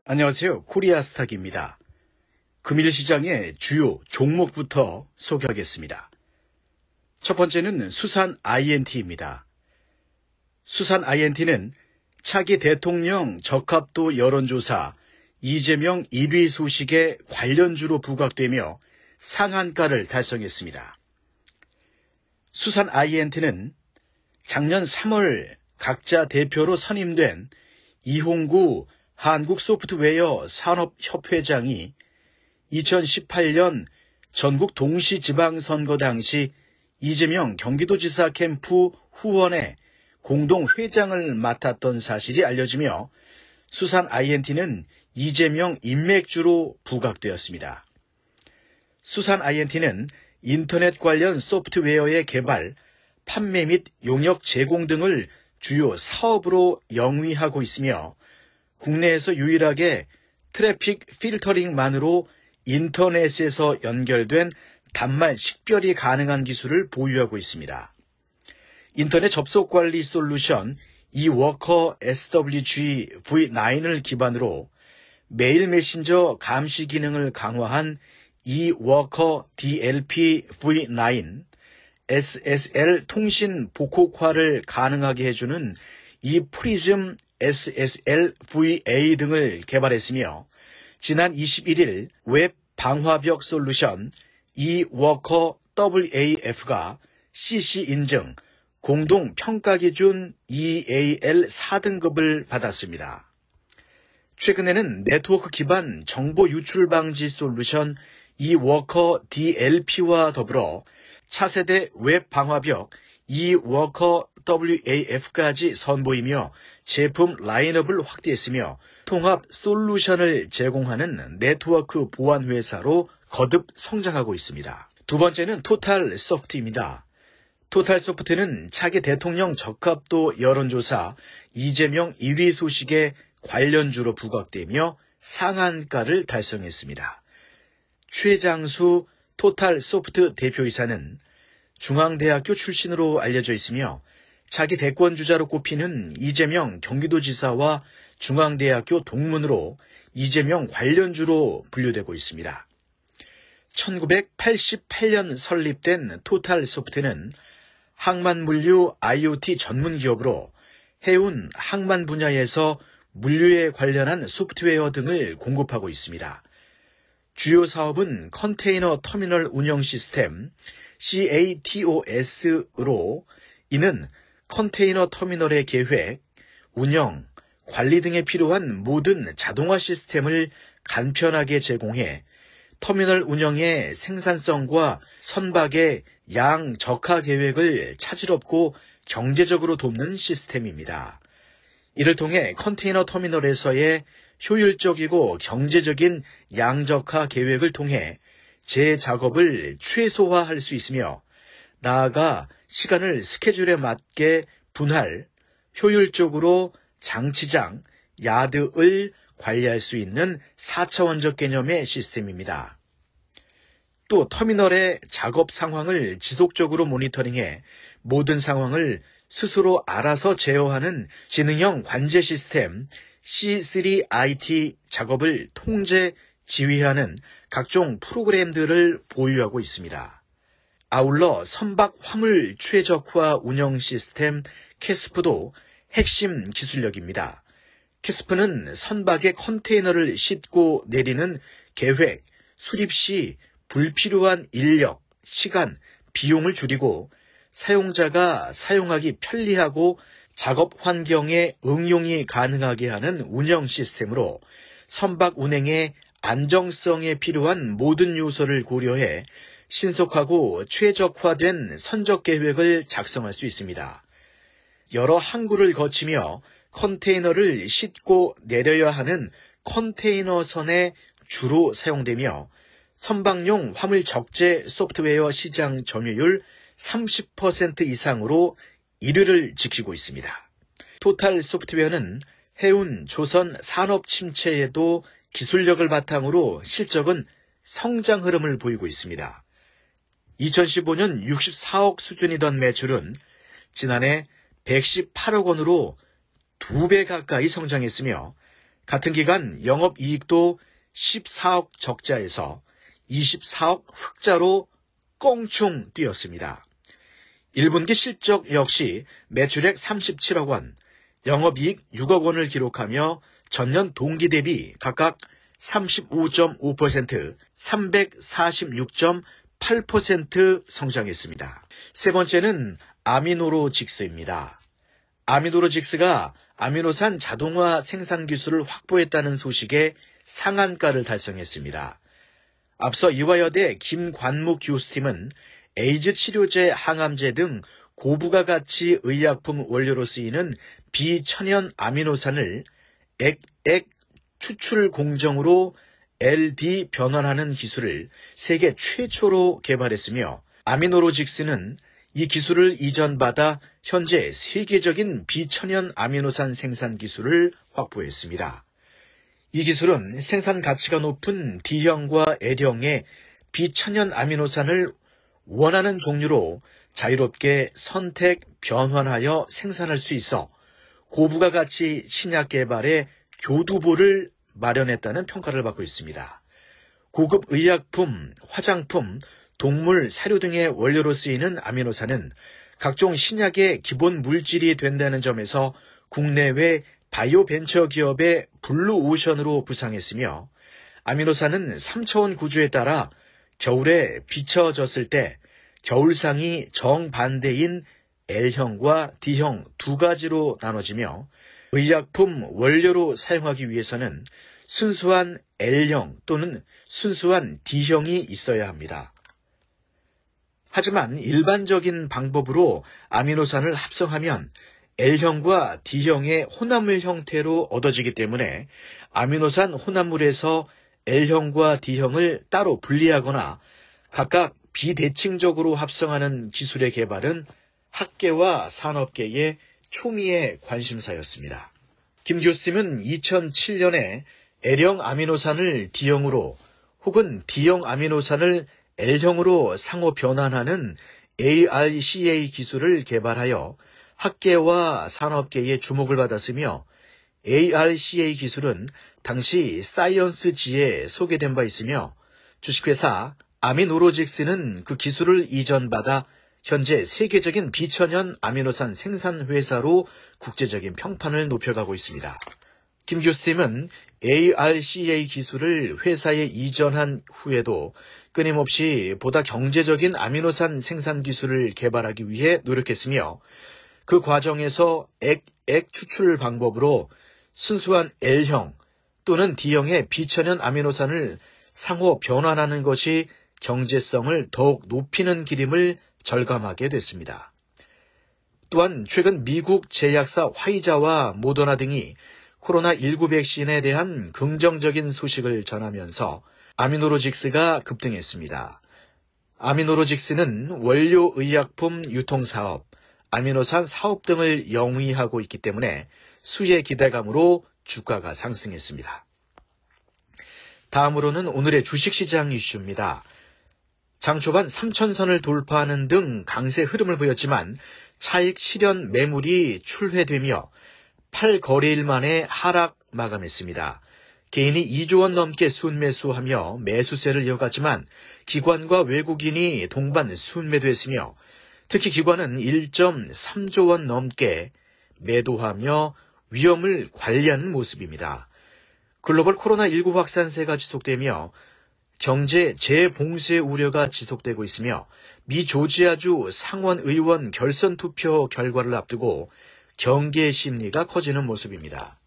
안녕하세요. 코리아스탁입니다. 금일 시장의 주요 종목부터 소개하겠습니다. 첫 번째는 수산 INT입니다. 수산 INT는 차기 대통령 적합도 여론조사 이재명 1위 소식에 관련주로 부각되며 상한가를 달성했습니다. 수산 INT는 작년 3월 각자 대표로 선임된 이홍구 한국소프트웨어 산업협회장이 2018년 전국 동시지방선거 당시 이재명 경기도지사 캠프 후원의 공동회장을 맡았던 사실이 알려지며 수산 INT는 이재명 인맥주로 부각되었습니다. 수산 INT는 인터넷 관련 소프트웨어의 개발, 판매 및 용역 제공 등을 주요 사업으로 영위하고 있으며 국내에서 유일하게 트래픽 필터링만으로 인터넷에서 연결된 단말 식별이 가능한 기술을 보유하고 있습니다. 인터넷 접속 관리 솔루션 eWorker SWG V9을 기반으로 메일 메신저 감시 기능을 강화한 eWorker DLP V9, SSL 통신 복호화를 가능하게 해주는 ePrism SSL VA 등을 개발했으며 지난 21일 웹 방화벽 솔루션 eWorker WAF가 CC 인증 공동 평가 기준 EAL 4등급을 받았습니다. 최근에는 네트워크 기반 정보 유출 방지 솔루션 eWorker DLP와 더불어 차세대 웹 방화벽 eWorker WAF까지 선보이며 제품 라인업을 확대했으며 통합 솔루션을 제공하는 네트워크 보안 회사로 거듭 성장하고 있습니다. 두 번째는 토탈소프트입니다. 토탈소프트는 차기 대통령 적합도 여론조사 이재명 1위 소식에 관련주로 부각되며 상한가를 달성했습니다. 최장수 토탈소프트 대표이사는 중앙대학교 출신으로 알려져 있으며 차기 대권주자로 꼽히는 이재명 경기도지사와 중앙대학교 동문으로 이재명 관련주로 분류되고 있습니다. 1988년 설립된 토탈소프트는 항만물류 IoT 전문기업으로 해운 항만 분야에서 물류에 관련한 소프트웨어 등을 공급하고 있습니다. 주요 사업은 컨테이너 터미널 운영 시스템 CATOS로 이는 컨테이너 터미널의 계획, 운영, 관리 등에 필요한 모든 자동화 시스템을 간편하게 제공해 터미널 운영의 생산성과 선박의 양 적하 계획을 차질없고 경제적으로 돕는 시스템입니다. 이를 통해 컨테이너 터미널에서의 효율적이고 경제적인 양적하 계획을 통해 재작업을 최소화할 수 있으며 나아가 시간을 스케줄에 맞게 분할, 효율적으로 장치장, 야드을 관리할 수 있는 4차원적 개념의 시스템입니다. 또 터미널의 작업 상황을 지속적으로 모니터링해 모든 상황을 스스로 알아서 제어하는 지능형 관제 시스템 C3IT 작업을 통제, 지휘하는 각종 프로그램들을 보유하고 있습니다. 아울러 선박 화물 최적화 운영 시스템 캐스프도 핵심 기술력입니다. 캐스프는 선박의 컨테이너를 싣고 내리는 계획, 수립 시 불필요한 인력, 시간, 비용을 줄이고 사용자가 사용하기 편리하고 작업 환경에 응용이 가능하게 하는 운영 시스템으로 선박 운행의 안정성에 필요한 모든 요소를 고려해 신속하고 최적화된 선적 계획을 작성할 수 있습니다. 여러 항구를 거치며 컨테이너를 싣고 내려야 하는 컨테이너선에 주로 사용되며 선박용 화물 적재 소프트웨어 시장 점유율 30% 이상으로 1위를 지키고 있습니다. 토탈 소프트웨어는 해운 조선 산업 침체에도 기술력을 바탕으로 실적은 성장 흐름을 보이고 있습니다. 2015년 64억 수준이던 매출은 지난해 118억 원으로 2배 가까이 성장했으며 같은 기간 영업이익도 14억 적자에서 24억 흑자로 껑충 뛰었습니다. 1분기 실적 역시 매출액 37억 원, 영업이익 6억 원을 기록하며 전년 동기 대비 각각 35.5%, 346.8% 성장했습니다. 세 번째는 아미노로직스입니다. 아미노로직스가 아미노산 자동화 생산 기술을 확보했다는 소식에 상한가를 달성했습니다. 앞서 이화여대 김관묵 교수팀은 에이즈 치료제, 항암제 등 고부가가치 의약품 원료로 쓰이는 비천연 아미노산을 액 추출 공정으로 LD 변환하는 기술을 세계 최초로 개발했으며 아미노로직스는 이 기술을 이전받아 현재 세계적인 비천연 아미노산 생산 기술을 확보했습니다. 이 기술은 생산 가치가 높은 D형과 L형의 비천연 아미노산을 원하는 종류로 자유롭게 선택, 변환하여 생산할 수 있어 고부가가치 신약 개발에 교두보를 마련했다는 평가를 받고 있습니다. 고급 의약품, 화장품, 동물, 사료 등의 원료로 쓰이는 아미노산은 각종 신약의 기본 물질이 된다는 점에서 국내외 바이오 벤처 기업의 블루오션으로 부상했으며 아미노산은 3차원 구조에 따라 겨울에 비춰졌을 때 겨울상이 정반대인 L형과 D형 두 가지로 나눠지며 의약품 원료로 사용하기 위해서는 순수한 L형 또는 순수한 D형이 있어야 합니다. 하지만 일반적인 방법으로 아미노산을 합성하면 L형과 D형의 혼합물 형태로 얻어지기 때문에 아미노산 혼합물에서 L형과 D형을 따로 분리하거나 각각 비대칭적으로 합성하는 기술의 개발은 학계와 산업계의 초미의 관심사였습니다. 김 교수님은 2007년에 L형 아미노산을 D형으로 혹은 D형 아미노산을 L형으로 상호 변환하는 ARCA 기술을 개발하여 학계와 산업계의 주목을 받았으며 ARCA 기술은 당시 사이언스지에 소개된 바 있으며 주식회사 아미노로직스는 그 기술을 이전받아 현재 세계적인 비천연 아미노산 생산 회사로 국제적인 평판을 높여가고 있습니다. 김 교수님은 ARCA 기술을 회사에 이전한 후에도 끊임없이 보다 경제적인 아미노산 생산 기술을 개발하기 위해 노력했으며 그 과정에서 액 추출 방법으로 순수한 L형 또는 D형의 비천연 아미노산을 상호 변환하는 것이 경제성을 더욱 높이는 길임을 절감하게 됐습니다. 또한 최근 미국 제약사 화이자와 모더나 등이 코로나19 백신에 대한 긍정적인 소식을 전하면서 아미노로직스가 급등했습니다. 아미노로직스는 원료 의약품 유통사업, 아미노산 사업 등을 영위하고 있기 때문에 수의 기대감으로 주가가 상승했습니다. 다음으로는 오늘의 주식시장 이슈입니다. 장 초반 3천선을 돌파하는 등 강세 흐름을 보였지만 차익 실현 매물이 출회되며 8거래일 만에 하락 마감했습니다. 개인이 2조 원 넘게 순매수하며 매수세를 이어갔지만 기관과 외국인이 동반 순매도했으며 특히 기관은 1.3조 원 넘게 매도하며 위험을 관리하는 모습입니다. 글로벌 코로나19 확산세가 지속되며 경제 재봉쇄 우려가 지속되고 있으며 미 조지아주 상원 의원 결선 투표 결과를 앞두고 경계 심리가 커지는 모습입니다.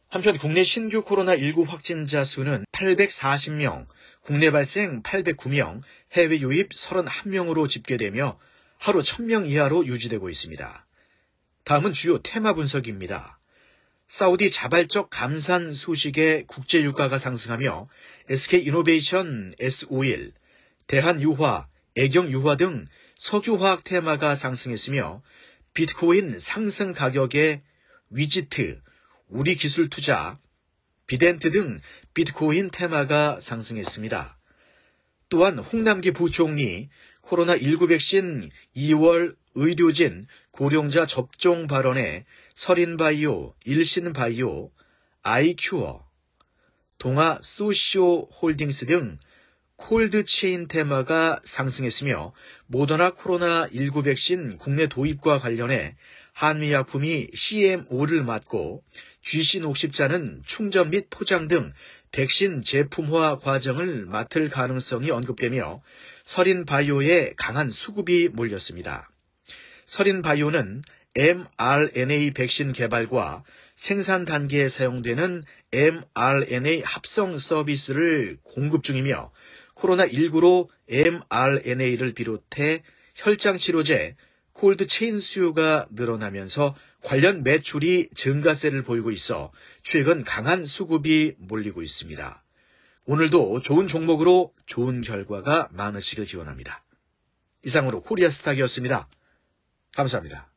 한편 국내 신규 코로나19 확진자 수는 840명, 국내 발생 809명, 해외 유입 31명으로 집계되며 하루 1000명 이하로 유지되고 있습니다. 다음은 주요 테마 분석입니다. 사우디 자발적 감산 소식에 국제유가가 상승하며 SK이노베이션 S-오일, 대한유화, 애경유화 등 석유화학 테마가 상승했으며 비트코인 상승 가격에 위지트, 우리기술투자, 비덴트 등 비트코인 테마가 상승했습니다. 또한 홍남기 부총리 코로나19 백신 2월 의료진 고령자 접종 발언에 서린바이오, 일신바이오, 아이큐어, 동아 소시오 홀딩스 등 콜드체인 테마가 상승했으며 모더나 코로나19 백신 국내 도입과 관련해 한미약품이 CMO를 맡고 GC60자는 충전 및 포장 등 백신 제품화 과정을 맡을 가능성이 언급되며 서린바이오에 강한 수급이 몰렸습니다. 서린바이오는 mRNA 백신 개발과 생산 단계에 사용되는 mRNA 합성 서비스를 공급 중이며 코로나19로 mRNA를 비롯해 혈장치료제, 콜드체인 수요가 늘어나면서 관련 매출이 증가세를 보이고 있어 최근 강한 수급이 몰리고 있습니다. 오늘도 좋은 종목으로 좋은 결과가 많으시길 기원합니다. 이상으로 코리아스탁이었습니다. 감사합니다.